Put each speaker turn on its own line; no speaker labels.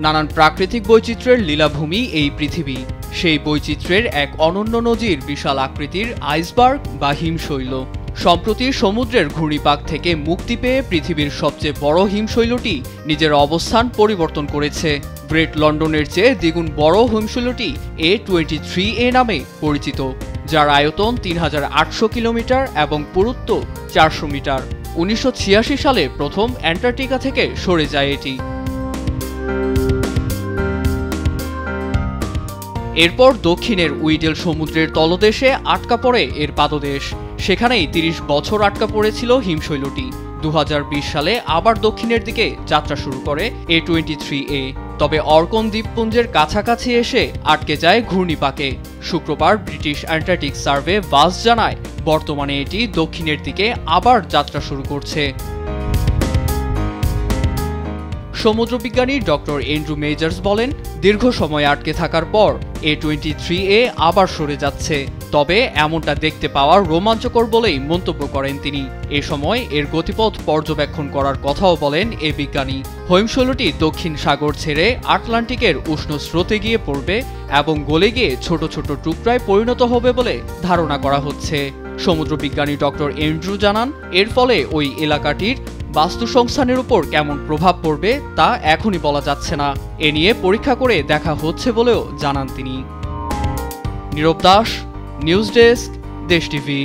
নানান প্রাকৃতিক বৈচিত্র্যের লীলাভূমি এই পৃথিবী। সেই বৈচিত্র্যের এক অনন্য নজির বিশাল আকৃতির আইসবার্গ বা হিমশৈল। সম্প্রতি সমুদ্রের ঘূর্ণিপাক থেকে মুক্তি পেয়ে পৃথিবীর সবচেয়ে বড় হিমশৈলটি নিজের অবস্থান পরিবর্তন করেছে। গ্রেট লন্ডনের চেয়ে দ্বিগুণ বড় হিমশৈলটি A23A নামে পরিচিত, যার আয়তন ৩৮০০ কিলোমিটার এবং পুরুত্ব ৪০০ মিটার। ১৯৮৬ সালে প্রথম অ্যান্টার্কটিকা থেকে সরে যায় এটি। এরপর দক্ষিণের উইডেল সমুদ্রের তলদেশে আটকা পড়ে এর পাদদেশ। সেখানেই ৩০ বছর আটকা পড়েছিল হিমশৈলটি। ২০২০ সালে আবার দক্ষিণের দিকে যাত্রা শুরু করে A23A। তবে অর্কন দ্বীপপুঞ্জের কাছাকাছি এসে আটকে যায় ঘূর্ণিপাকে। শুক্রবার ব্রিটিশ অ্যান্টার্কটিক সার্ভে ভাস জানায়, বর্তমানে এটি দক্ষিণের দিকে আবার যাত্রা শুরু করছে। সমুদ্রবিজ্ঞানী ডক্টর এন্ড্রু মেজার্স বলেন, দীর্ঘ সময় আটকে থাকার পর A23A আবার সরে যাচ্ছে। তবে এমনটা দেখতে পাওয়া রোমাঞ্চকর বলেই মন্তব্য করেন তিনি। এ সময় এর গতিপথ পর্যবেক্ষণ করার কথাও বলেন এ বিজ্ঞানী। হিমশৈলটি দক্ষিণ সাগর ছেড়ে আটলান্টিকের উষ্ণ স্রোতে গিয়ে পড়বে এবং গলে গিয়ে ছোট ছোট টুকরায় পরিণত হবে বলে ধারণা করা হচ্ছে। সমুদ্রবিজ্ঞানী ডক্টর এন্ড্রু জানান, এর ফলে ওই এলাকাটির বাস্তু সংস্থানের উপর কেমন প্রভাব পড়বে তা এখনই বলা যাচ্ছে না। এ নিয়ে পরীক্ষা করে দেখা হচ্ছে বলেও জানান তিনি। নীরব দাস, নিউজ ডেস্ক, দেশ টিভি।